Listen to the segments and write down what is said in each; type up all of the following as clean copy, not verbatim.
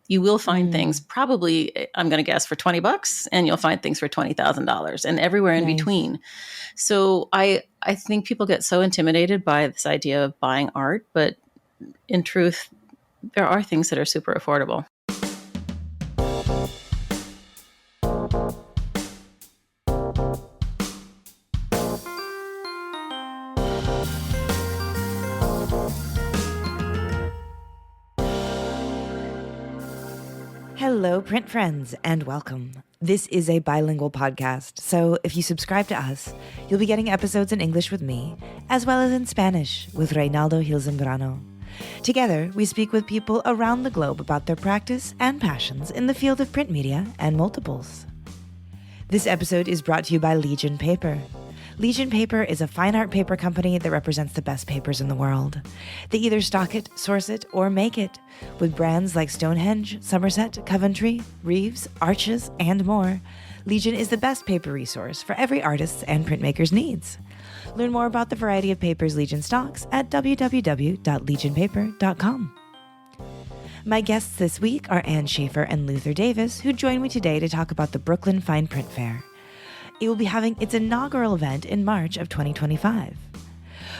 You will find things probably, I'm going to guess, for $20, and you'll find things for $20,000 and everywhere in between. So I think people get so intimidated by this idea of buying art, but in truth, there are things that are super affordable. Hello, print friends, and welcome. This is a bilingual podcast, so if you subscribe to us, you'll be getting episodes in English with me, as well as in Spanish with Reynaldo Gil Zambrano. Together, we speak with people around the globe about their practice and passions in the field of print media and multiples. This episode is brought to you by Legion Paper. Legion Paper is a fine art paper company that represents the best papers in the world. They either stock it, source it, or make it, with brands like Stonehenge, Somerset, Coventry, Reeves, Arches, and more. Legion is the best paper resource for every artist's and printmaker's needs. Learn more about the variety of papers Legion stocks at www.legionpaper.com. My guests this week are Anne Shafer and Luther Davis, who join me today to talk about the Brooklyn Fine Print Fair. It will be having its inaugural event in March of 2025.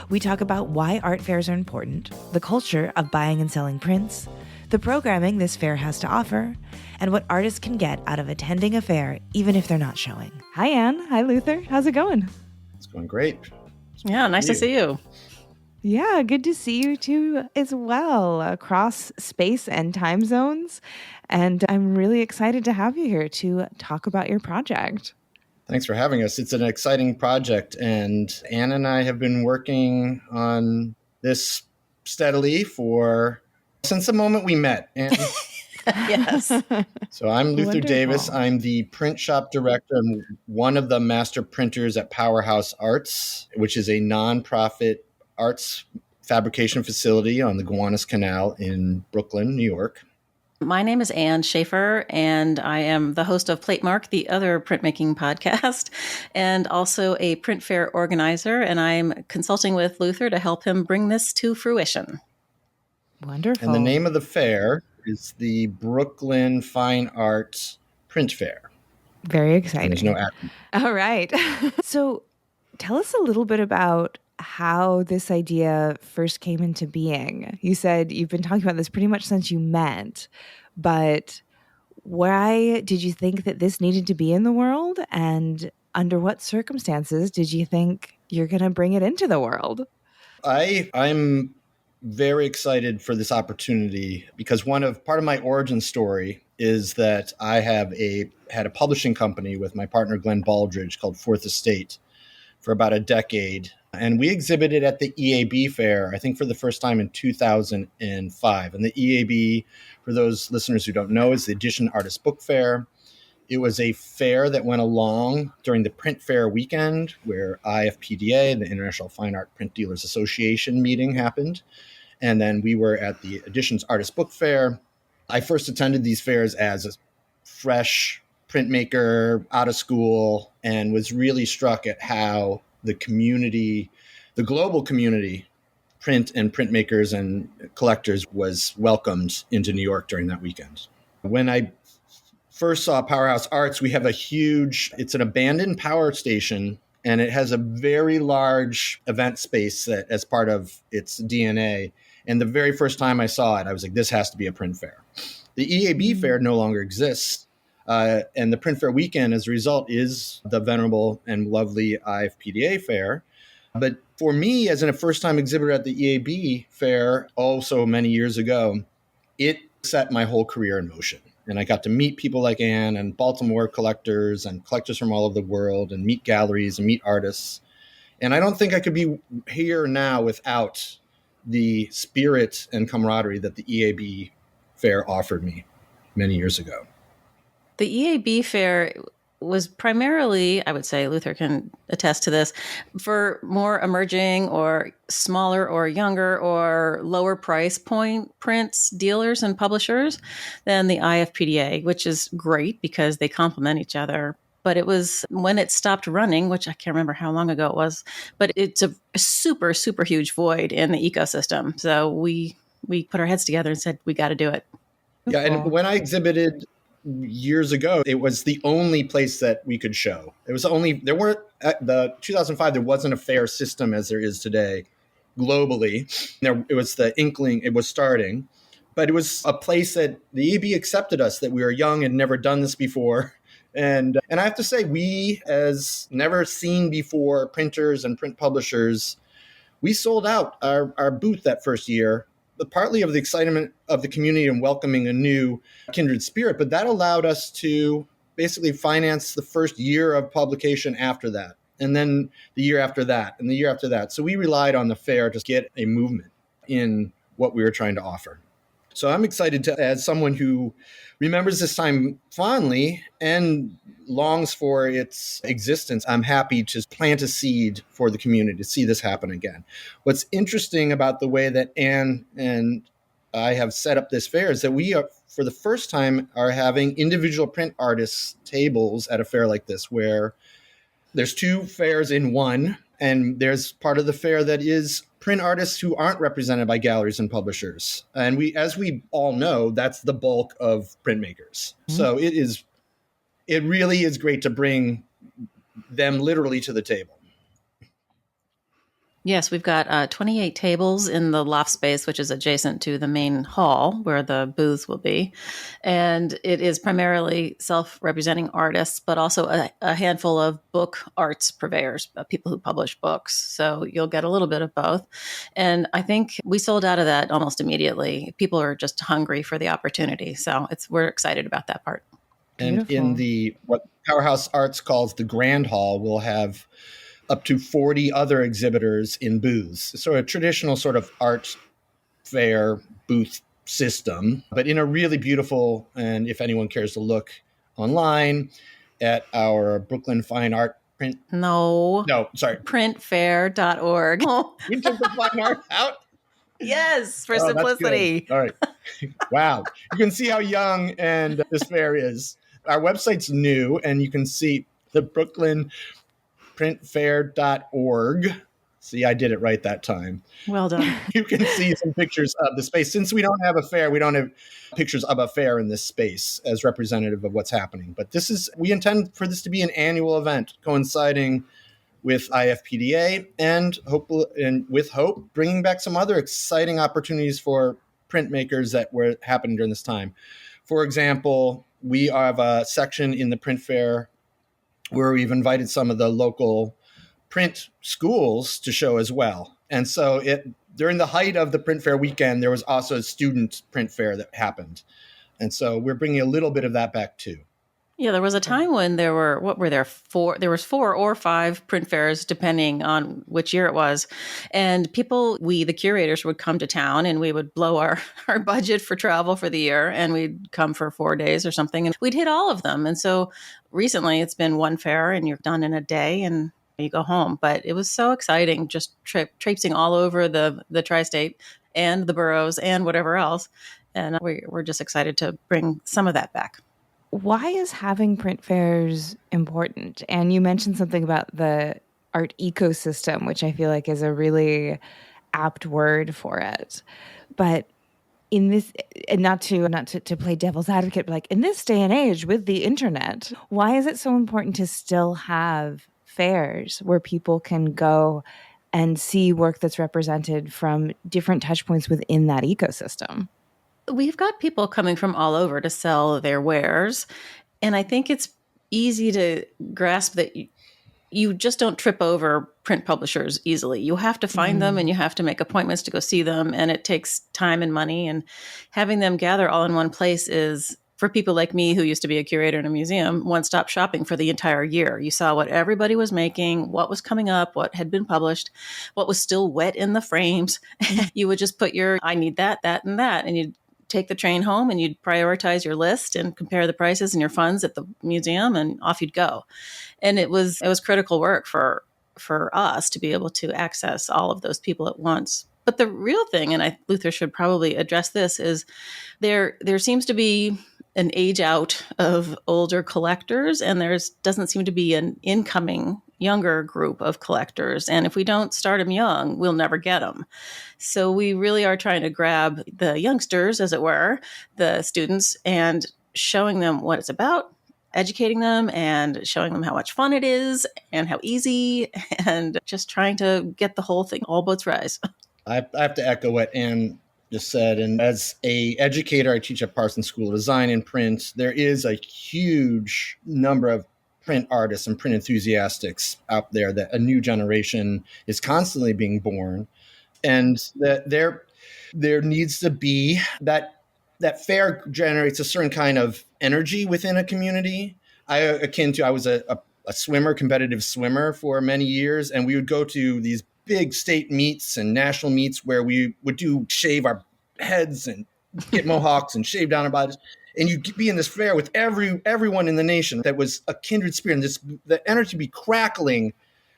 We talk about why art fairs are important, the culture of buying and selling prints, the programming this fair has to offer, and what artists can get out of attending a fair even if they're not showing. Hi, Anne. Hi, Luther. How's it going? It's going great. Yeah, nice to see you. Yeah, good to see you too as well, across space and time zones. And I'm really excited to have you here to talk about your project. Thanks for having us. It's an exciting project, and Anne and I have been working on this steadily since the moment we met. And Yes. so I'm Luther Wonderful. Davis. I'm the print shop director and one of the master printers at Powerhouse Arts, which is a nonprofit arts fabrication facility on the Gowanus Canal in Brooklyn, New York. My name is Anne Shafer, and I am the host of Platemark, the other printmaking podcast, and also a print fair organizer, and I'm consulting with Luther to help him bring this to fruition. Wonderful. And the name of the fair is the Brooklyn Fine Arts Print Fair. Very exciting. And there's no acronym. All right. So tell us a little bit about how this idea first came into being. You said you've been talking about this pretty much since you met, but why did you think that this needed to be in the world? And under what circumstances did you think you're going to bring it into the world? I'm very excited for this opportunity because part of my origin story is that I had a publishing company with my partner Glenn Baldridge called Fourth Estate for about a decade. And we exhibited at the EAB fair, I think for the first time in 2005. And the EAB, for those listeners who don't know, is the Edition Artist Book Fair. It was a fair that went along during the print fair weekend where IFPDA, the International Fine Art Print Dealers Association meeting happened. And then we were at the Editions Artist Book Fair. I first attended these fairs as a fresh printmaker out of school and was really struck at how the community, the global community, print and printmakers and collectors was welcomed into New York during that weekend. When I first saw Powerhouse Arts, we have it's an abandoned power station, and it has a very large event space that as part of its DNA. And the very first time I saw it, I was like, this has to be a print fair. The EAB fair no longer exists. And the print fair weekend, as a result, is the venerable and lovely IFPDA fair. But for me, as a first-time exhibitor at the EAB fair, also many years ago, it set my whole career in motion. And I got to meet people like Anne and Baltimore collectors and collectors from all over the world and meet galleries and meet artists. And I don't think I could be here now without the spirit and camaraderie that the EAB fair offered me many years ago. The EAB fair was primarily, I would say, Luther can attest to this, for more emerging or smaller or younger or lower price point prints, dealers and publishers than the IFPDA, which is great because they complement each other. But it was when it stopped running, which I can't remember how long ago it was, but it's a super, super huge void in the ecosystem. So we put our heads together and said, we got to do it. Yeah, and Cool. when I exhibited years ago, it was the only place that we could show. It was only there weren't at the 2005. There wasn't a fair system as there is today globally. It was the inkling. It was starting, but it was a place that the EB accepted us that we were young and never done this before. And I have to say, we as never seen before printers and print publishers, we sold out our booth that first year, but partly of the excitement of the community and welcoming a new kindred spirit. But that allowed us to basically finance the first year of publication after that, and then the year after that, and the year after that. So we relied on the fair to get a movement in what we were trying to offer. So I'm excited to, as someone who remembers this time fondly and longs for its existence, I'm happy to plant a seed for the community to see this happen again. What's interesting about the way that Anne and I have set up this fair is that we are, for the first time, are having individual print artists tables at a fair like this, where there's two fairs in one, and there's part of the fair that is print artists who aren't represented by galleries and publishers. And we, as we all know, that's the bulk of printmakers. Mm-hmm. So it really is great to bring them literally to the table. Yes, we've got 28 tables in the loft space, which is adjacent to the main hall where the booths will be. And it is primarily self-representing artists, but also a handful of book arts purveyors, people who publish books. So you'll get a little bit of both. And I think we sold out of that almost immediately. People are just hungry for the opportunity. So we're excited about that part. And Beautiful. in the what Powerhouse Arts calls the Grand Hall, we'll have up to 40 other exhibitors in booths. So a traditional sort of art fair booth system, but in a really beautiful, and if anyone cares to look online at our Brooklyn Fine Art print. No, sorry. Printfair.org. You took the fine art out? Yes, for simplicity. All right. Wow. You can see how young and this fair is. Our website's new, and you can see the Brooklyn printfair.org. See, I did it right that time. Well done. You can see some pictures of the space. Since we don't have a fair, we don't have pictures of a fair in this space as representative of what's happening. But we intend for this to be an annual event coinciding with IFPDA and with hope, bringing back some other exciting opportunities for printmakers that were happening during this time. For example, we have a section in the print fair where we've invited some of the local print schools to show as well. And so during the height of the print fair weekend, there was also a student print fair that happened. And so we're bringing a little bit of that back too. Yeah, there was a time when there was 4 or 5 print fairs, depending on which year it was. And the curators would come to town and we would blow our budget for travel for the year, and we'd come for 4 days or something, and we'd hit all of them. And so recently it's been one fair and you're done in a day and you go home. But it was so exciting just traipsing all over the tri-state and the boroughs and whatever else. And we're just excited to bring some of that back. Why is having print fairs important? And you mentioned something about the art ecosystem, which I feel like is a really apt word for it. But in this, and not to play devil's advocate, but like in this day and age with the internet, why is it so important to still have fairs where people can go and see work that's represented from different touch points within that ecosystem? We've got people coming from all over to sell their wares. And I think it's easy to grasp that you just don't trip over print publishers easily. You have to find them and you have to make appointments to go see them. And it takes time and money. And having them gather all in one place is, for people like me who used to be a curator in a museum, one-stop shopping for the entire year. You saw what everybody was making, what was coming up, what had been published, what was still wet in the frames. You would just put I need that, and that. And you'd take the train home and you'd prioritize your list and compare the prices and your funds at the museum, and off you'd go. And it was critical work for us to be able to access all of those people at once. But the real thing, and Luther should probably address this, is there seems to be an age out of older collectors, and there doesn't seem to be an incoming younger group of collectors. And if we don't start them young, we'll never get them. So we really are trying to grab the youngsters, as it were, the students, and showing them what it's about, educating them and showing them how much fun it is and how easy, and just trying to get the whole thing, all boats rise. I have to echo what Anne just said. And as a educator, I teach at Parsons School of Design and Print. There is a huge number of print artists and print enthusiasts out there, that a new generation is constantly being born. And that there needs to be that fair generates a certain kind of energy within a community. I was a swimmer, competitive swimmer for many years, and we would go to these big state meets and national meets where we would shave our heads and get mohawks and shave down our bodies. And you'd be in this fair with everyone in the nation that was a kindred spirit, and the energy be crackling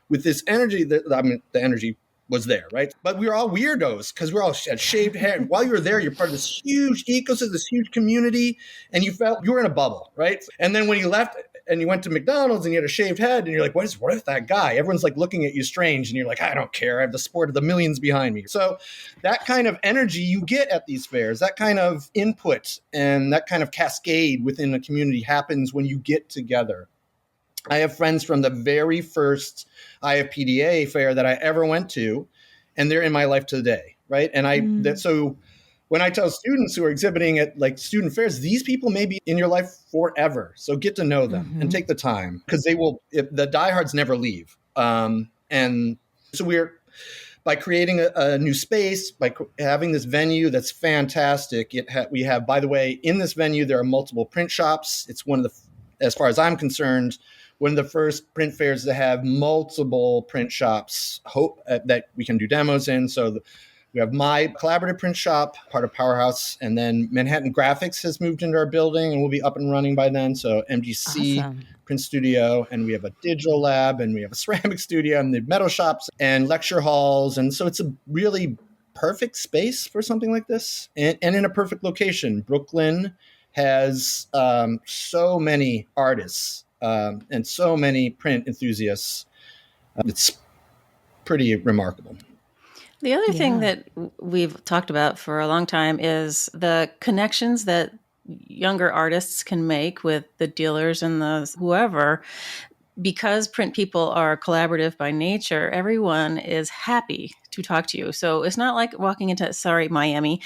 with this energy. The energy was there, right? But we were all weirdos because we all had shaved hair. And while you were there, you're part of this huge ecosystem, this huge community, and you felt you were in a bubble, right? And then when you left and you went to McDonald's and you had a shaved head, and you're like, what is with that guy? Everyone's like looking at you strange, and you're like, I don't care. I have the sport of the millions behind me. So that kind of energy you get at these fairs, that kind of input and that kind of cascade within a community happens when you get together. I have friends from the very first IFPDA fair that I ever went to, and they're in my life today, right? And so when I tell students who are exhibiting at like student fairs, these people may be in your life forever. So get to know them and take the time, because the diehards never leave. And so by creating a new space, by having this venue that's fantastic. We have, by the way, in this venue, there are multiple print shops. It's one of the, as far as I'm concerned, one of the first print fairs to have multiple print shops that we can do demos in. So we have my collaborative print shop, part of Powerhouse, and then Manhattan Graphics has moved into our building and we'll be up and running by then. So MGC Awesome. Print Studio, and we have a digital lab, and we have a ceramic studio, and the metal shops and lecture halls. And so it's a really perfect space for something like this, and in a perfect location. Brooklyn has so many artists and so many print enthusiasts. It's pretty remarkable. The other thing that we've talked about for a long time is the connections that younger artists can make with the dealers and the whoever. Because print people are collaborative by nature, everyone is happy to talk to you. So it's not like walking into a fair in Miami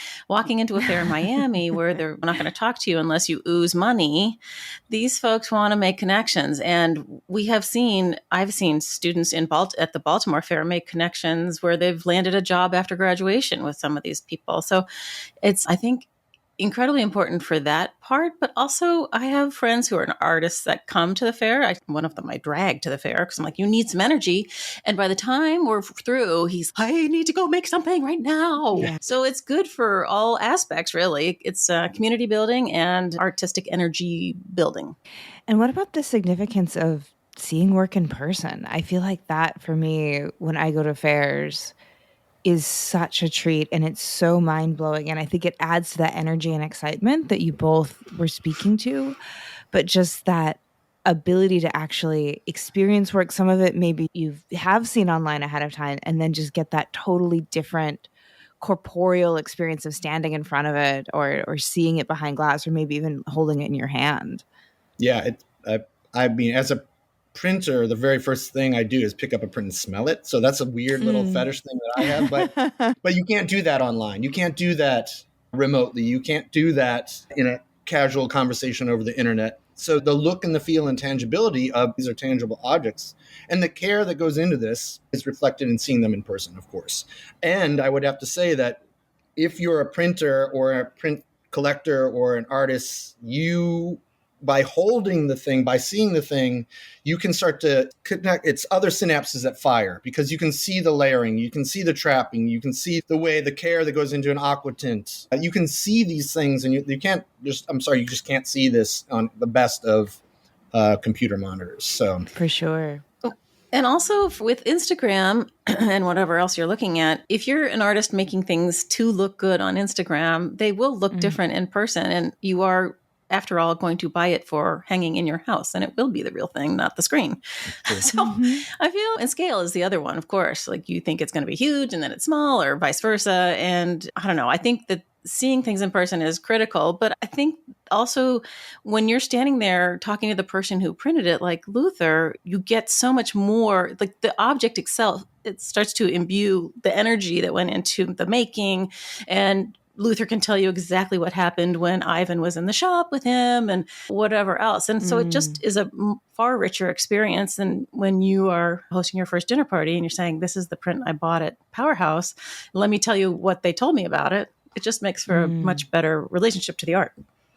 where they're not going to talk to you unless you ooze money. These folks want to make connections. And I've seen students at the Baltimore Fair make connections where they've landed a job after graduation with some of these people. So it's, I think, incredibly important for that part, but also I have friends who are artists that come to the fair. One of them I drag to the fair because I'm like, you need some energy. And by the time we're through, I need to go make something right now. Yeah. So it's good for all aspects, really. It's community building and artistic energy building. And what about the significance of seeing work in person? I feel like that for me, when I go to fairs, is such a treat, and it's so mind-blowing, and I think it adds to that energy and excitement that you both were speaking to. But just that ability to actually experience work, some of it maybe you have seen online ahead of time, and then just get that totally different corporeal experience of standing in front of it, or seeing it behind glass, or maybe even holding it in your hand. Yeah, I mean, as a printer, the very first thing I do is pick up a print and smell it. So that's a weird little fetish thing that I have. But you can't do that online. You can't do that remotely. You can't do that in a casual conversation over the internet. So the look and the feel and tangibility of these are tangible objects, and the care that goes into this is reflected in seeing them in person, of course. And I would have to say that if you're a printer or a print collector or an artist, by holding the thing, by seeing the thing, you can start to connect its other synapses that fire, because you can see the layering, you can see the trapping, you can see the way the care that goes into an aqua tint. You can see these things, and you can't just, you just can't see this on the best of computer monitors. So for sure. And also with Instagram and whatever else you're looking at, if you're an artist making things to look good on Instagram, they will look different in person, and you are after all, going to buy it for hanging in your house, and it will be the real thing, not the screen. So I feel, and scale is the other one, of course. Like you think it's going to be huge and then it's small, or vice versa. And I don't know. I think that seeing things in person is critical, but I think also when you're standing there talking to the person who printed it, like Luther, you get so much more, like the object itself, it starts to imbue the energy that went into the making. And Luther can tell you exactly what happened when Ivan was in the shop with him and whatever else. And so it just is a far richer experience than when you are hosting your first dinner party and you're saying, this is the print I bought at Powerhouse. Let me tell you what they told me about it. It just makes for a much better relationship to the art.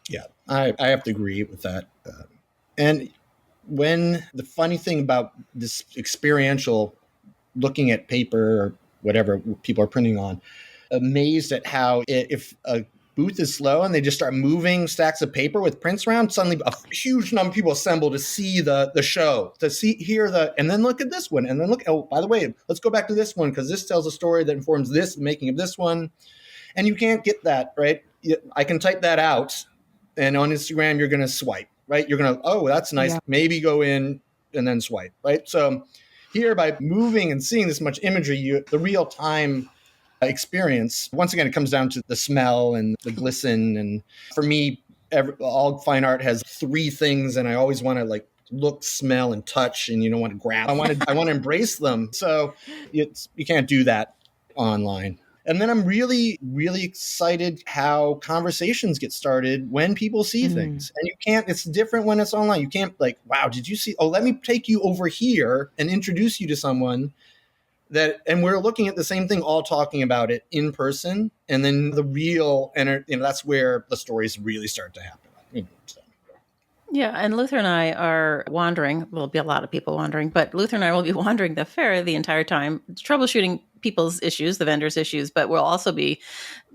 Yeah, I have to agree with that. And when the funny thing about this experiential looking at paper or whatever people are printing on, amazed at how if a booth is slow and they just start moving stacks of paper with prints around, suddenly a huge number of people assemble to see the show, to hear and then look at this one, and then look, oh, by the way, let's go back to this one because this tells a story that informs this, the making of this one. And you can't get that, right? I can type that out, and on Instagram, you're going to swipe, right? You're going to, oh, that's nice. Yeah. Maybe go in and then swipe, right? So here, by moving and seeing this much imagery, the real-time experience, once again, it comes down to the smell and the glisten. And for me, all fine art has three things, and I always want to like look, smell, and touch, and you don't want to grab. I want to embrace them. So you can't do that online. And then I'm really, really excited how conversations get started when people see things. And you can't, it's different when it's online. You can't like, wow, did you see? Oh, let me take you over here and introduce you to someone and we're looking at the same thing, all talking about it in person. And then the real, that's where the stories really start to happen. Yeah, and Luther and I are wandering. There'll be a lot of people wandering, but Luther and I will be wandering the fair the entire time, troubleshooting people's issues, the vendors' issues, but we'll also be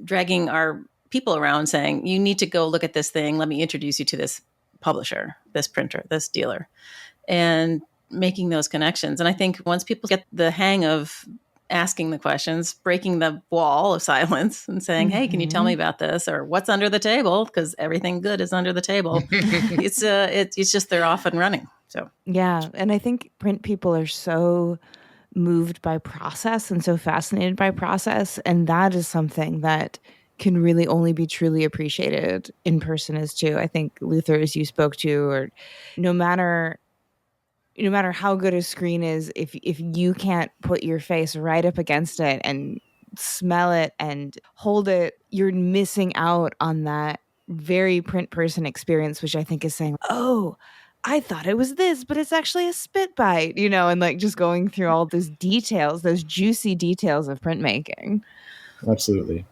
dragging our people around saying, you need to go look at this thing. Let me introduce you to this publisher, this printer, this dealer, and making those connections. And I think once people get the hang of asking the questions, breaking the wall of silence and saying, hey, can you tell me about this? Or what's under the table? Because everything good is under the table. It's just they're off and running. So yeah. And I think print people are so moved by process and so fascinated by process. And that is something that can really only be truly appreciated in person as too. I think Luther, as you spoke to, or no matter how good a screen is, if you can't put your face right up against it and smell it and hold it, you're missing out on that very print person experience, which I think is saying, oh, I thought it was this, but it's actually a spit bite, and like just going through all those details, those juicy details of printmaking. Absolutely.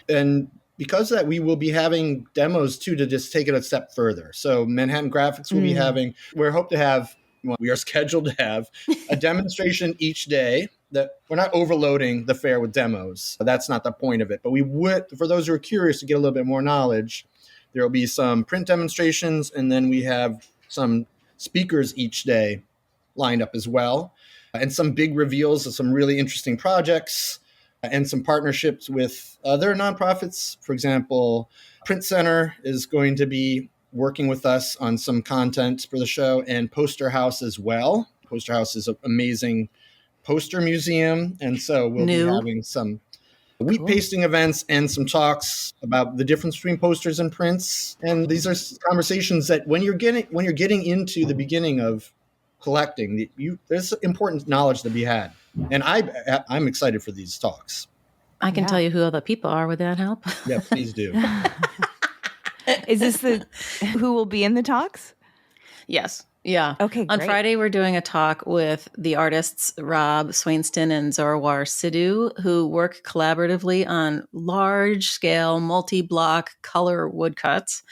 And because of that, we will be having demos too, to just take it a step further. So Manhattan Graphics will be having, we are scheduled to have a demonstration each day. That we're not overloading the fair with demos. That's not the point of it. But we would, for those who are curious to get a little bit more knowledge, there will be some print demonstrations, and then we have some speakers each day lined up as well, and some big reveals of some really interesting projects, and some partnerships with other nonprofits. For example, Print Center is going to be working with us on some content for the show, and Poster House as well. Poster House is an amazing poster museum, and so we'll be having some wheat pasting events and some talks about the difference between posters and prints. And these are conversations that when you're getting into the beginning of collecting, there's important knowledge to be had. And I'm excited for these talks. I can tell you who other people are. Would that help? Yeah, please do. Is this who will be in the talks? Yes. Yeah. Okay, great. On Friday, we're doing a talk with the artists Rob Swainston and Zorwar Sidhu, who work collaboratively on large-scale, multi-block color woodcuts.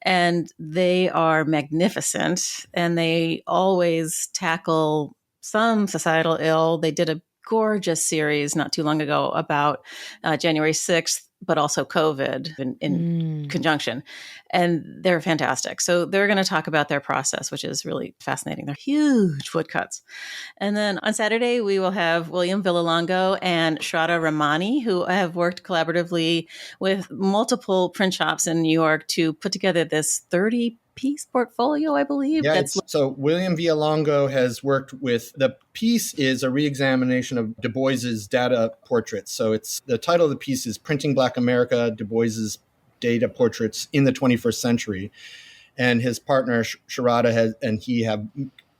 And they are magnificent, and they always tackle some societal ill. They did a gorgeous series not too long ago about January 6th, but also COVID in conjunction. and they're fantastic. So they're going to talk about their process, which is really fascinating. They're huge woodcuts. And then on Saturday, we will have William Villalongo and Shraddha Ramani, who have worked collaboratively with multiple print shops in New York to put together this 30-piece portfolio, I believe. Yeah, so William Villalongo has worked with, the piece is a reexamination of Du Bois's data portraits. So it's, the title of the piece is Printing Black America, Du Bois's Data Portraits in the 21st Century. And his partner, Sharada, and he have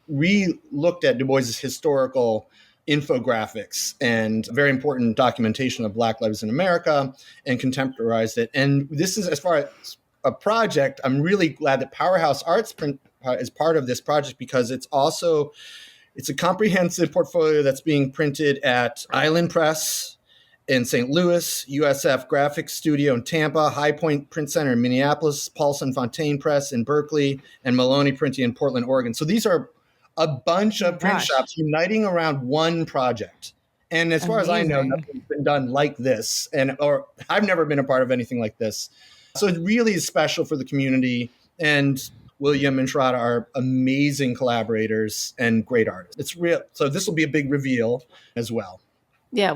re-looked at Du Bois's historical infographics and very important documentation of Black lives in America and contemporized it. And this is, as far as a project, I'm really glad that Powerhouse Arts Print is part of this project, because it's a comprehensive portfolio that's being printed at Island Press in St. Louis, USF Graphics Studio in Tampa, High Point Print Center in Minneapolis, Paulson Fontaine Press in Berkeley, and Maloney Printing in Portland, Oregon. So these are a bunch of print shops uniting around one project. And as far as I know, nothing's been done like this, or I've never been a part of anything like this. So it really is special for the community. And William and Shraddha are amazing collaborators and great artists. It's real. So this will be a big reveal as well. Yeah,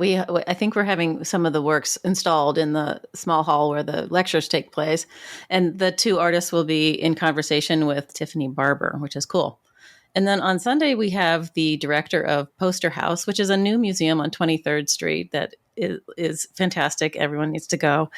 I think we're having some of the works installed in the small hall where the lectures take place. And the two artists will be in conversation with Tiffany Barber, which is cool. And then on Sunday, we have the director of Poster House, which is a new museum on 23rd Street that is fantastic. Everyone needs to go.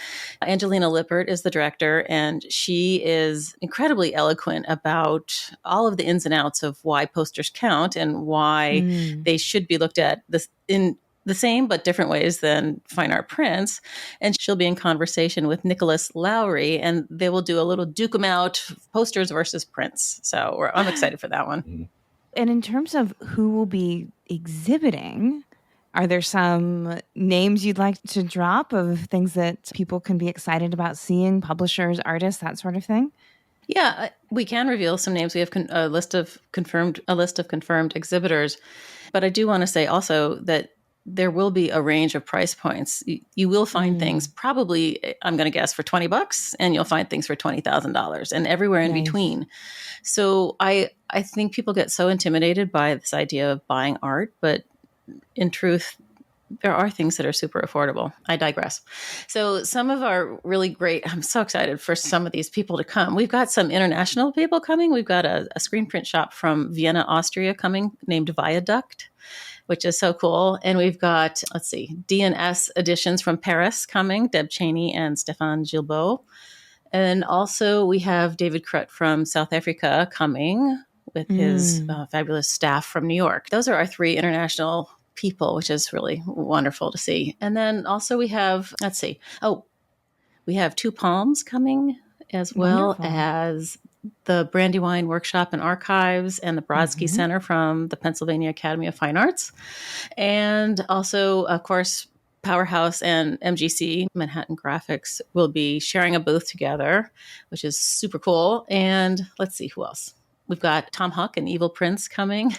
Angelina Lippert is the director, and she is incredibly eloquent about all of the ins and outs of why posters count and why they should be looked at in the same but different ways than fine art prints. And she'll be in conversation with Nicholas Lowry, and they will do a little duke 'em out, posters versus prints. So I'm excited for that one. And in terms of who will be exhibiting, are there some names you'd like to drop of things that people can be excited about seeing, publishers, artists, that sort of thing? Yeah, we can reveal some names. We have a list of confirmed exhibitors. But I do want to say also that there will be a range of price points. You will find things probably, I'm going to guess, for $20, and you'll find things for $20,000 and everywhere in between. So I think people get so intimidated by this idea of buying art, but in truth, there are things that are super affordable. I digress. So some of our really great, I'm so excited for some of these people to come. We've got some international people coming. We've got a screen print shop from Vienna, Austria coming named Viaduct, which is so cool. And we've got, D&S editions from Paris coming, Deb Cheney and Stéphane Gilbeau. And also we have David Krut from South Africa coming with his fabulous staff from New York. Those are our three international people, which is really wonderful to see. And then also we have, we have Two Palms coming, as well as the Brandywine Workshop and Archives and the Brodsky Center from the Pennsylvania Academy of Fine Arts. And also, of course, Powerhouse and MGC, Manhattan Graphics, will be sharing a booth together, which is super cool. And let's see who else. We've got Tom Huck and Evil Prince coming.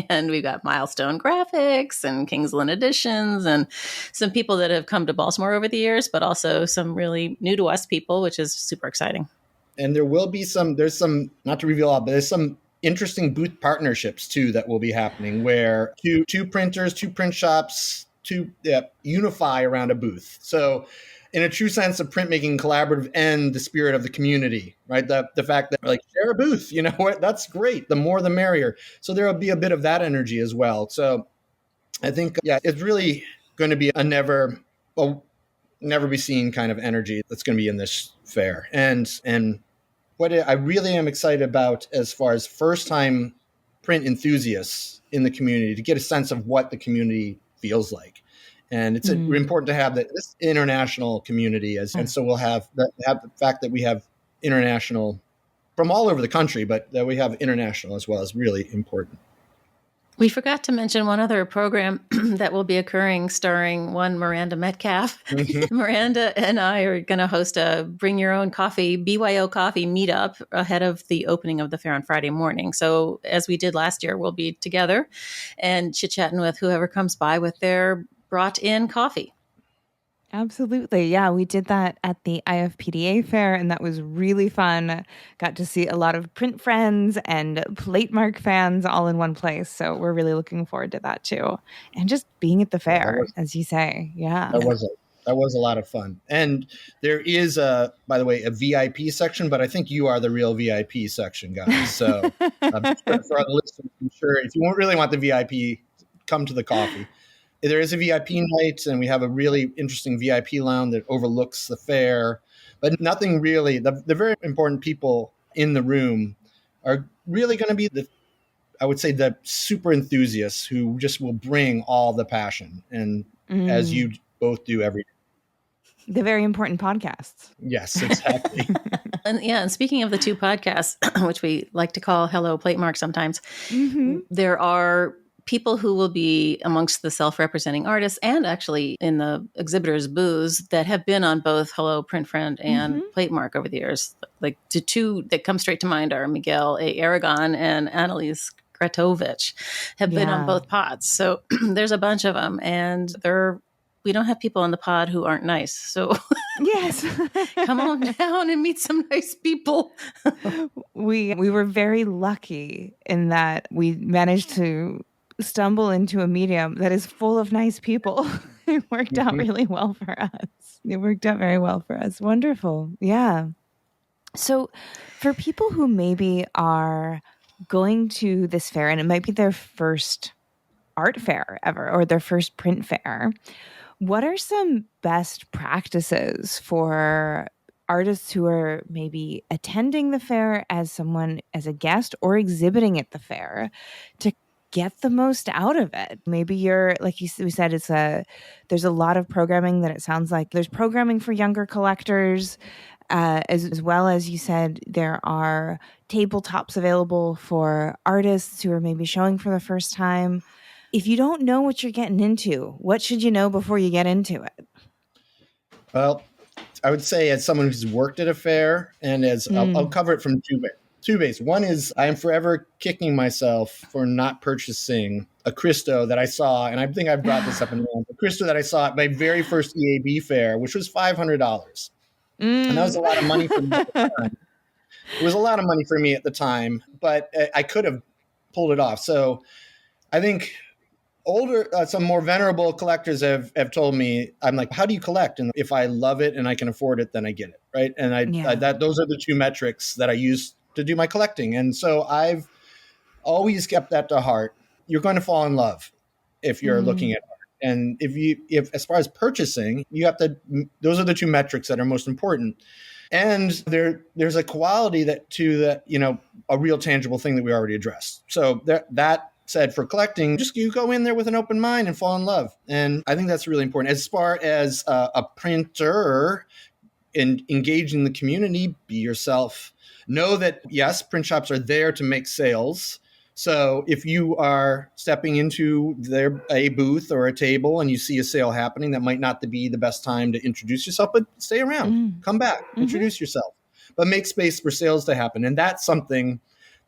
And we've got Milestone Graphics and Kingsland Editions and some people that have come to Baltimore over the years, but also some really new to us people, which is super exciting. And there will be there's some, not to reveal all, but there's some interesting booth partnerships too that will be happening, where two printers, two print shops, unify around a booth. So in a true sense of printmaking collaborative and the spirit of the community, right? The fact that share a booth, you know what, that's great. The more the merrier. So there will be a bit of that energy as well. So I think, it's really going to be a never be seen kind of energy that's going to be in this fair. And what I really am excited about as far as first time print enthusiasts in the community, to get a sense of what the community feels like. And it's important to have this international community, and so we'll have the fact that we have international from all over the country, but that we have international as well is really important. We forgot to mention one other program that will be occurring starring one Miranda Metcalf. Miranda and I are going to host a Bring Your Own Coffee, BYO Coffee meetup ahead of the opening of the fair on Friday morning. So as we did last year, we'll be together and chit-chatting with whoever comes by with their brought in coffee. Absolutely. Yeah, we did that at the IFPDA fair, and that was really fun. Got to see a lot of print friends and plate mark fans all in one place. So we're really looking forward to that too. And just being at the Yeah, fair, as you say. Yeah. that was a that was a lot of fun. And there is by the way, a VIP section, but I think you are the real VIP section, guys. So for our listeners, I'm sure if you really want the VIP, come to the coffee. There is a VIP night, and we have a really interesting VIP lounge that overlooks the fair. But nothing really. The very important people in the room are really going to be I would say, the super enthusiasts who just will bring all the passion, and as you both do every day. The very important podcasts. Yes, exactly. And speaking of the two podcasts, which we like to call Hello Plate Mark sometimes, there are people who will be amongst the self-representing artists and actually in the exhibitors' booths that have been on both Hello Print Friend and Plate Mark over the years. Like the two that come straight to mind are Miguel A. Aragon and Annalise Gretovich have been on both pods. So there's a bunch of them, and we don't have people on the pod who aren't nice. So yes, come on down and meet some nice people. We were very lucky in that we managed to stumble into a medium that is full of nice people. It worked out really well for us. It worked out very well for us. Wonderful. Yeah. So for people who maybe are going to this fair and it might be their first art fair ever or their first print fair, what are some best practices for artists who are maybe attending the fair as a guest or exhibiting at the fair to get the most out of it? Maybe you're, like we said, there's a lot of programming that it sounds like there's programming for younger collectors, as well as you said, there are tabletops available for artists who are maybe showing for the first time. If you don't know what you're getting into, what should you know before you get into it? Well, I would say, as someone who's worked at a fair, and I'll cover it from two ways. One is I am forever kicking myself for not purchasing a Cristo that I saw, and I think I've brought this up in the Cristo that I saw at my very first EAB fair, which was $500. And that was a lot of money for me at the time. It was a lot of money for me at the time, but I could have pulled it off. So I think some more venerable collectors have told me, I'm like, how do you collect? And if I love it and I can afford it, then I get it, right? And those are the two metrics that I use to do my collecting. And so I've always kept that to heart. You're going to fall in love if you're looking at art. And if as far as purchasing, those are the two metrics that are most important. And there's a quality to a real tangible thing that we already addressed. So that said, for collecting, just you go in there with an open mind and fall in love. And I think that's really important. As far as a printer and engaging the community, be yourself. Know that, yes, print shops are there to make sales. So if you are stepping into a booth or a table and you see a sale happening, that might not be the best time to introduce yourself, but stay around, come back, introduce yourself, but make space for sales to happen. And that's something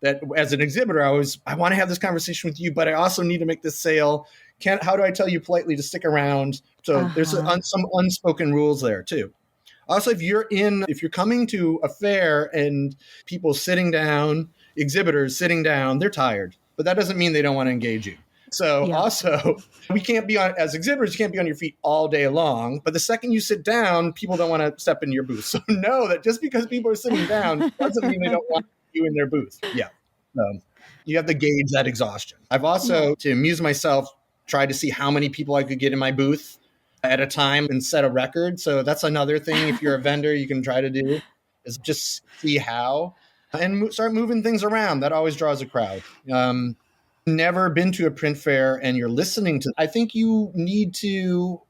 that, as an exhibitor, I want to have this conversation with you, but I also need to make this sale. How do I tell you politely to stick around? So there's some unspoken rules there too. Also, if you're coming to a fair and people sitting down, exhibitors sitting down, they're tired, but that doesn't mean they don't want to engage you. So also, as exhibitors, you can't be on your feet all day long, but the second you sit down, people don't want to step into your booth. So know that just because people are sitting down doesn't mean they don't want you in their booth. Yeah. You have to gauge that exhaustion. I've also, to amuse myself, tried to see how many people I could get in my booth at a time and set a record. So that's another thing, if you're a vendor, you can try to do, is just see how and start moving things around. That always draws a crowd. Never been to a print fair and you're listening to, I think you need to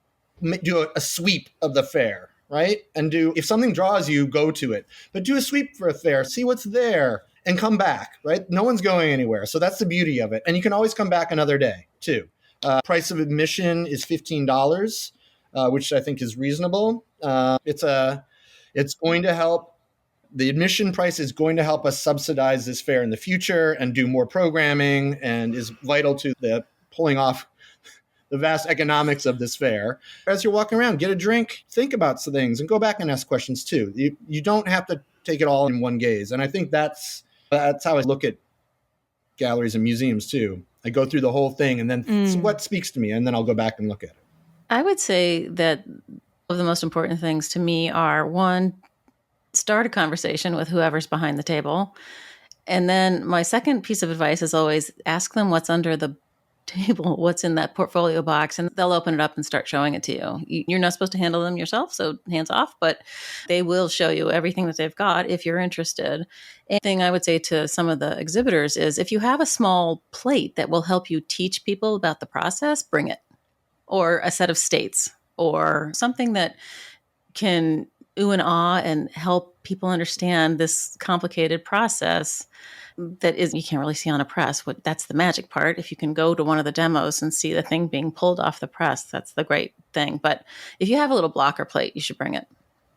do a sweep of the fair, right? And if something draws you, go to it, but do a sweep for a fair, see what's there and come back, right? No one's going anywhere. So that's the beauty of it. And you can always come back another day too. Price of admission is $15, which I think is reasonable. It's going to help. The admission price is going to help us subsidize this fair in the future and do more programming, and is vital to the pulling off the vast economics of this fair. As you're walking around, get a drink, think about some things, and go back and ask questions too. You don't have to take it all in one gaze. And I think that's how I look at galleries and museums too. I go through the whole thing and then so what speaks to me, and then I'll go back and look at it. I would say that of the most important things to me are, one, start a conversation with whoever's behind the table. And then my second piece of advice is always ask them what's under the table, what's in that portfolio box, and they'll open it up and start showing it to you. You're not supposed to handle them yourself, so hands off, but they will show you everything that they've got if you're interested. And thing I would say to some of the exhibitors is if you have a small plate that will help you teach people about the process, bring it. Or a set of states or something that can ooh and ah and help people understand this complicated process that is you can't really see on a press. That's the magic part. If you can go to one of the demos and see the thing being pulled off the press, that's the great thing. But if you have a little blocker plate, you should bring it.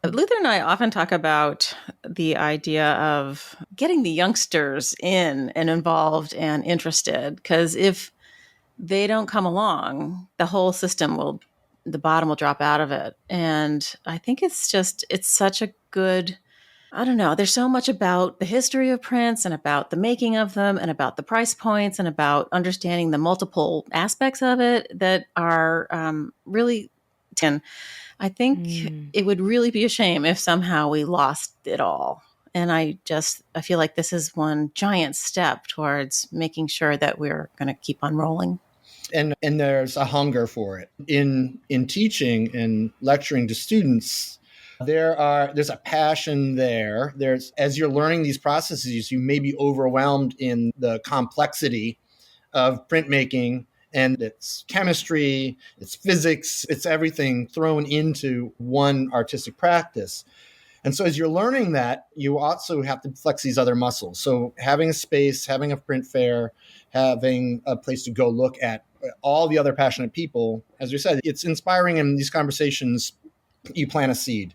Luther and I often talk about the idea of getting the youngsters in and involved and interested, because if they don't come along, the whole system the bottom will drop out of it. And I think it's such a good, I don't know, there's so much about the history of prints and about the making of them and about the price points and about understanding the multiple aspects of it that are really, I think it would really be a shame if somehow we lost it all. And I feel like this is one giant step towards making sure that we're going to keep on rolling. And there's a hunger for it. In teaching and lecturing to students, there's a passion there. As you're learning these processes, you may be overwhelmed in the complexity of printmaking, and it's chemistry, it's physics, it's everything thrown into one artistic practice. And so as you're learning that, you also have to flex these other muscles. So having a space, having a print fair, having a place to go look at all the other passionate people, as we said, it's inspiring. In these conversations, you plant a seed.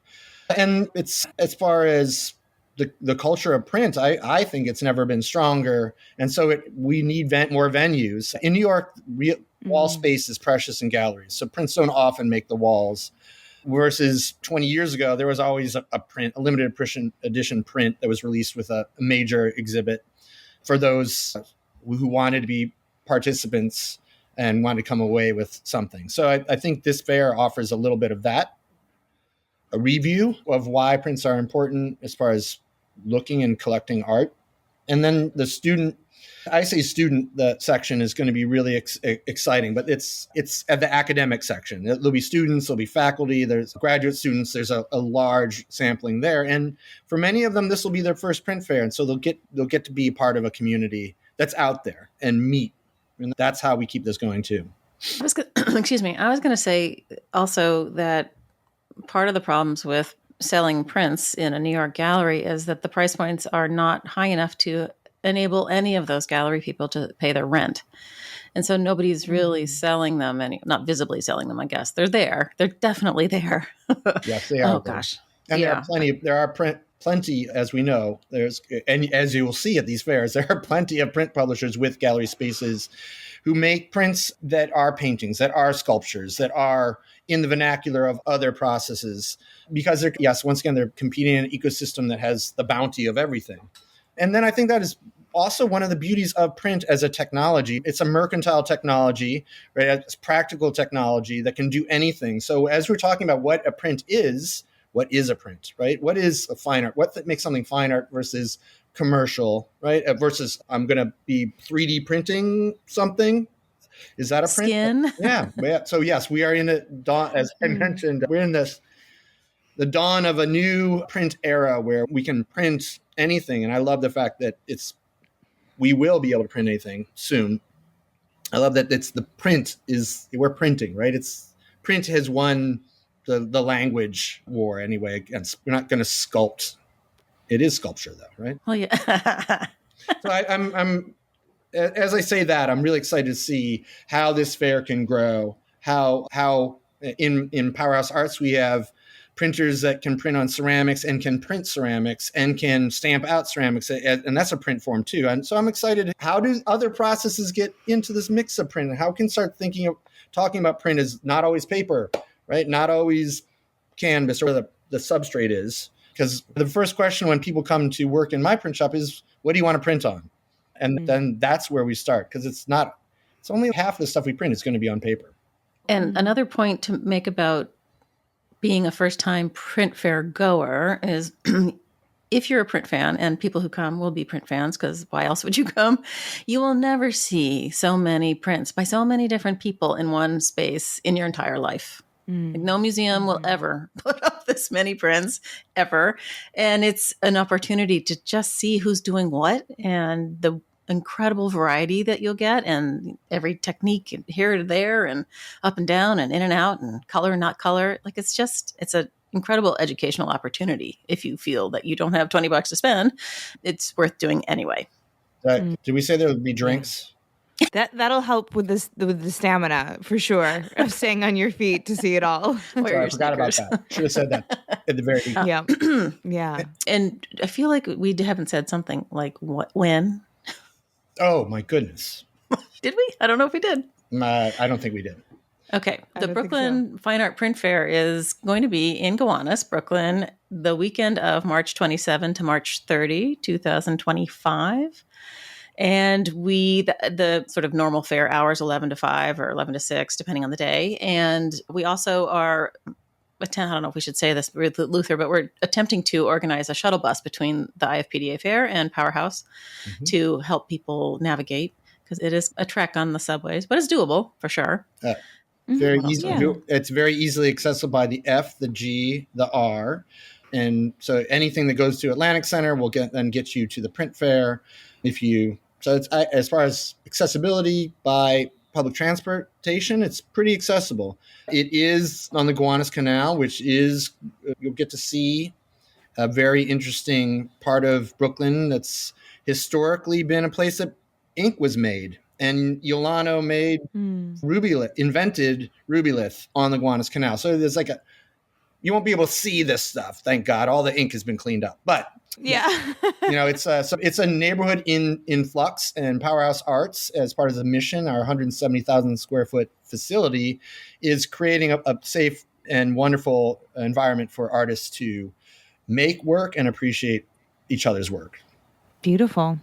And it's, as far as the culture of print, I think it's never been stronger. And so we need more venues. In New York, wall space is precious in galleries. So prints don't often make the walls. Versus 20 years ago, there was always a limited edition print that was released with a major exhibit for those who wanted to be participants and wanted to come away with something. So I think this fair offers a little bit of that, a review of why prints are important as far as looking and collecting art. And then the section is going to be really exciting, but it's at the academic section. There'll be students, there'll be faculty, there's graduate students, there's a large sampling there. And for many of them, this will be their first print fair. And so they'll get to be part of a community that's out there and meet. And that's how we keep this going too. Excuse me. I was going to say also that part of the problems with selling prints in a New York gallery is that the price points are not high enough to enable any of those gallery people to pay their rent. And so nobody's really selling them, not visibly selling them, I guess. They're there. They're definitely there. Yes, they are. Oh, gosh. And there are plenty, as we know, and as you will see at these fairs, there are plenty of print publishers with gallery spaces who make prints that are paintings, that are sculptures, that are in the vernacular of other processes, because once again, they're competing in an ecosystem that has the bounty of everything. And then I think that is also one of the beauties of print as a technology. It's a mercantile technology, right? It's practical technology that can do anything. So as we're talking about what a print is, what is a print, right? What is a fine art? What makes something fine art versus commercial, right? Versus I'm going to be 3D printing something. Is that a print? Skin. Yeah. So yes, we are in a dawn, as I mentioned, we're in the dawn of a new print era where we can print anything. And I love the fact that we will be able to print anything soon. I love that we're printing, right? Print has won the language war anyway against, we're not going to sculpt. It is sculpture though, right? Well, yeah. So I'm as I say that, I'm really excited to see how this fair can grow, how in Powerhouse Arts we have printers that can print on ceramics and can print ceramics and can stamp out ceramics. And that's a print form too. And so I'm excited. How do other processes get into this mix of print? And how can start talking about print as not always paper, right? Not always canvas or the substrate is. Because the first question when people come to work in my print shop is, what do you want to print on? And then that's where we start, because it's only half the stuff we print is going to be on paper. And another point to make about being a first-time print fair goer is if you're a print fan, and people who come will be print fans, because why else would you come? You will never see so many prints by so many different people in one space in your entire life. Like no museum will ever put up this many prints ever. And it's an opportunity to just see who's doing what and the incredible variety that you'll get, and every technique here to there and up and down and in and out and color and not color. Like it's an incredible educational opportunity. If you feel that you don't have $20 to spend, it's worth doing anyway. Did we say there would be drinks? That'll help with the stamina for sure of staying on your feet to see it all. Sorry, I forgot about that. Should have said that at the very beginning. Yeah. And I feel like we haven't said something like when. Oh my goodness. Did we? I don't know if we did. I don't think we did. Okay. The Brooklyn Fine Art Print Fair is going to be in Gowanus, Brooklyn, the weekend of March 27 to March 30, 2025. And the sort of normal fair hours, 11 to 5 or 11 to 6, depending on the day. And we also are, I don't know if we should say this with Luther, but we're attempting to organize a shuttle bus between the IFPDA fair and Powerhouse to help people navigate, because it is a trek on the subways, but it's doable for sure. Very easy. Yeah. It's very easily accessible by the F, the G, the R. And so anything that goes to Atlantic Center will get you to the print fair. So it's, as far as accessibility by public transportation, it's pretty accessible. It is on the Gowanus Canal, which is, you'll get to see a very interesting part of Brooklyn that's historically been a place that ink was made. And Yolano invented rubylith on the Gowanus Canal. So there's you won't be able to see this stuff. Thank God. All the ink has been cleaned up. But it's a neighborhood in flux, and Powerhouse Arts, as part of the mission, our 170,000 square foot facility, is creating a safe and wonderful environment for artists to make work and appreciate each other's work. Beautiful.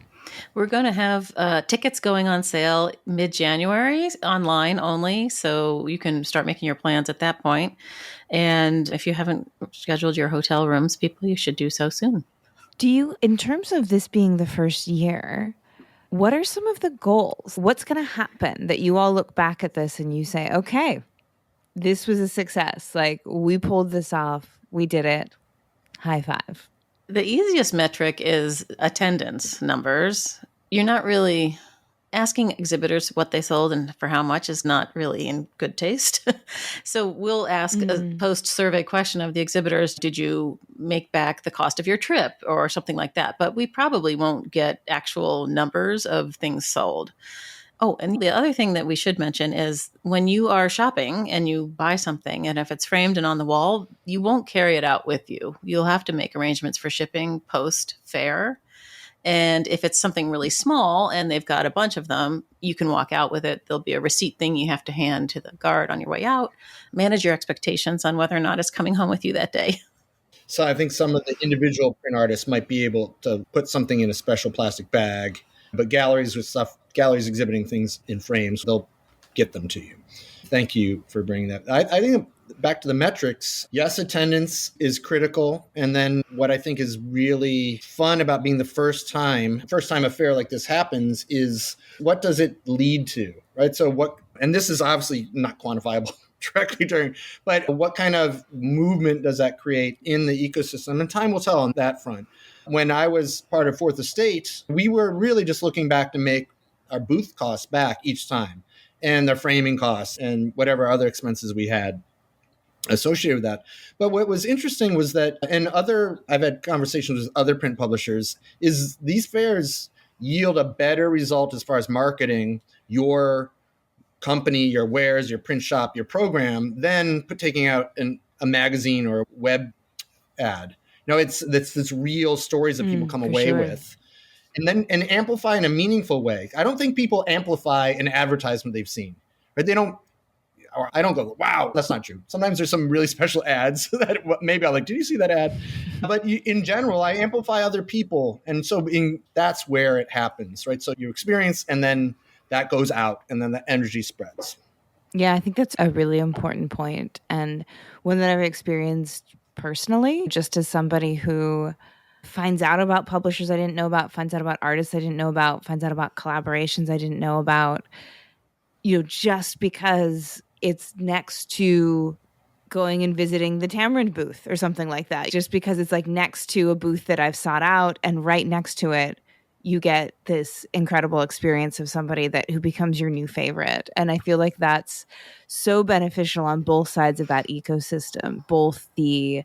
We're going to have tickets going on sale mid-January, online only, so you can start making your plans at that point. And if you haven't scheduled your hotel rooms, you should do so soon. Do you, in terms of this being the first year, what are some of the goals? What's going to happen that you all look back at this and you say, okay, this was a success. Like, we pulled this off. We did it. High five. The easiest metric is attendance numbers. You're not really asking exhibitors what they sold and for how much is not really in good taste. So we'll ask a post-survey question of the exhibitors, did you make back the cost of your trip or something like that? But we probably won't get actual numbers of things sold. Oh, and the other thing that we should mention is when you are shopping and you buy something, and if it's framed and on the wall, you won't carry it out with you. You'll have to make arrangements for shipping post-fair. And if it's something really small and they've got a bunch of them, you can walk out with it. There'll be a receipt thing you have to hand to the guard on your way out. Manage your expectations on whether or not it's coming home with you that day. So I think some of the individual print artists might be able to put something in a special plastic bag, but galleries exhibiting things in frames, they'll get them to you. Thank you for bringing that. I think back to the metrics, yes, attendance is critical. And then what I think is really fun about being the first time a fair like this happens is, what does it lead to, right? So and this is obviously not quantifiable directly but what kind of movement does that create in the ecosystem? And time will tell on that front. When I was part of Fourth Estate, we were really just looking back to make our booth costs back each time, and the framing costs and whatever other expenses we had associated with that. But what was interesting was that, I've had conversations with other print publishers, is these fairs yield a better result as far as marketing your company, your wares, your print shop, your program, than taking out a magazine or a web ad. It's this real stories that people come away with, and amplify in a meaningful way. I don't think people amplify an advertisement they've seen, right? They don't. Or I don't go, wow, that's not true. Sometimes there's some really special ads that maybe I'm like, did you see that ad? But in general, I amplify other people. And so that's where it happens, right? So you experience, and then that goes out, and then the energy spreads. Yeah, I think that's a really important point, and one that I've experienced personally, just as somebody who finds out about publishers I didn't know about, finds out about artists I didn't know about, finds out about collaborations I didn't know about, just because it's next to going and visiting the Tamarind booth or something like that, just because it's like next to a booth that I've sought out, and right next to it, you get this incredible experience of somebody who becomes your new favorite. And I feel like that's so beneficial on both sides of that ecosystem, both the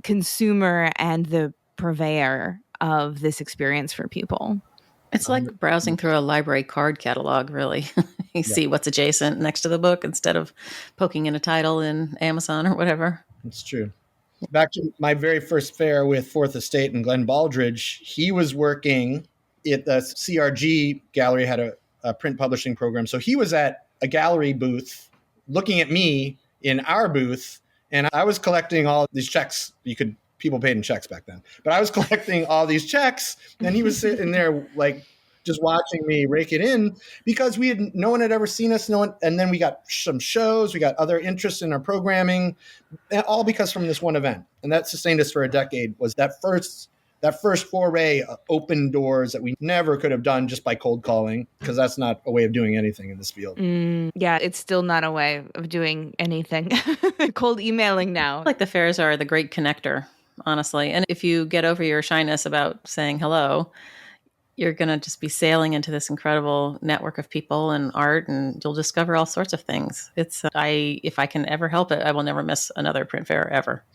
consumer and the purveyor of this experience for people. It's like browsing through a library card catalog, really. You see what's adjacent next to the book instead of poking in a title in Amazon or whatever. It's true. Back to my very first fair with Fourth Estate and Glenn Baldridge, he was working at the CRG gallery, had a print publishing program. So he was at a gallery booth looking at me in our booth, and I was collecting all these checks. People paid in checks back then, but I was collecting all these checks, and he was sitting there like just watching me rake it in, because no one had ever seen us. And then we got some shows, we got other interests in our programming, all because from this one event. And that sustained us for a decade. Was that first foray opened doors that we never could have done just by cold calling, because that's not a way of doing anything in this field. Yeah, it's still not a way of doing anything. Cold emailing now. Like the fairs are the great connector, honestly. And if you get over your shyness about saying hello, you're going to just be sailing into this incredible network of people and art, and you'll discover all sorts of things. If I can ever help it, I will never miss another print fair ever.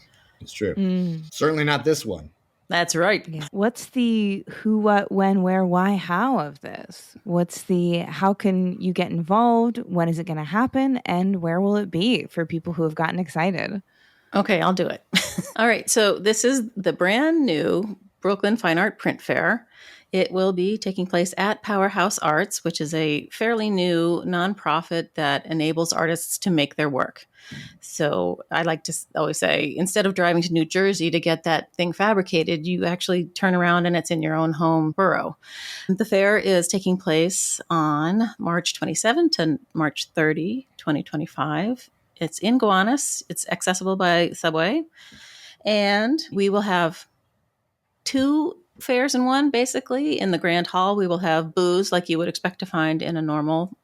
It's true. Certainly not this one. That's right. Yeah. What's the who, what, when, where, why, how of this? How can you get involved? When is it going to happen? And where will it be for people who have gotten excited? Okay, I'll do it. All right. So this is the brand new Brooklyn Fine Art Print Fair. It will be taking place at Powerhouse Arts, which is a fairly new nonprofit that enables artists to make their work. So I like to always say, instead of driving to New Jersey to get that thing fabricated, you actually turn around and it's in your own home borough. The fair is taking place on March 27 to March 30, 2025. It's in Gowanus. It's accessible by subway. And we will have 2 fairs in one, basically. In the grand hall, we will have booths like you would expect to find in a normal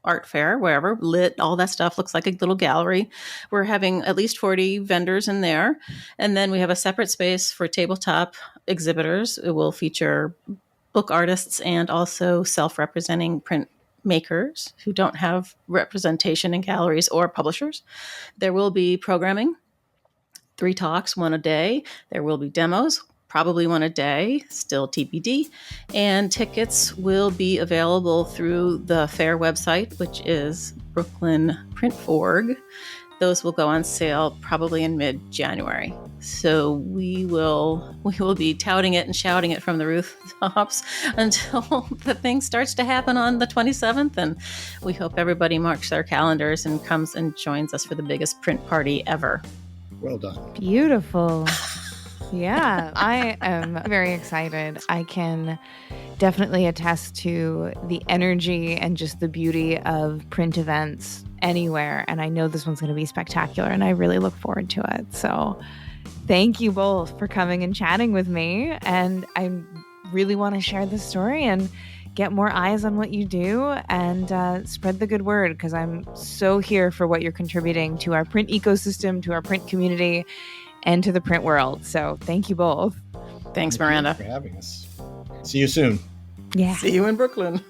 art fair, wherever, lit, all that stuff, looks like a little gallery. We're having at least 40 vendors in there. And then we have a separate space for tabletop exhibitors. It will feature book artists and also self-representing print makers who don't have representation in galleries or publishers. There will be programming, 3 talks, 1 a day. There will be demos, probably 1 a day, still TBD. And tickets will be available through the fair website, which is brooklynprint.org. Those will go on sale probably in mid-January. So we will be touting it and shouting it from the rooftops until the thing starts to happen on the 27th. And we hope everybody marks their calendars and comes and joins us for the biggest print party ever. Well done. Beautiful. Yeah, I am very excited. I can definitely attest to the energy and just the beauty of print events anywhere. And I know this one's going to be spectacular, and I really look forward to it. So thank you both for coming and chatting with me. And I really want to share this story and get more eyes on what you do and spread the good word, because I'm so here for what you're contributing to our print ecosystem, to our print community, and to the print world. So thank you both. Thanks, Miranda. Thank you for having us. See you soon. Yeah. See you in Brooklyn.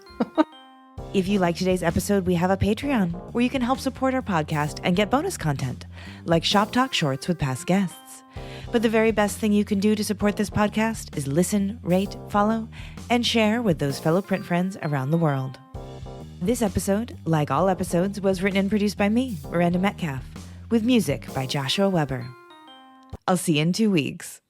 If you like today's episode, we have a Patreon where you can help support our podcast and get bonus content, like Shop Talk Shorts with past guests. But the very best thing you can do to support this podcast is listen, rate, follow, and share with those fellow print friends around the world. This episode, like all episodes, was written and produced by me, Miranda Metcalf, with music by Joshua Weber. I'll see you in 2 weeks.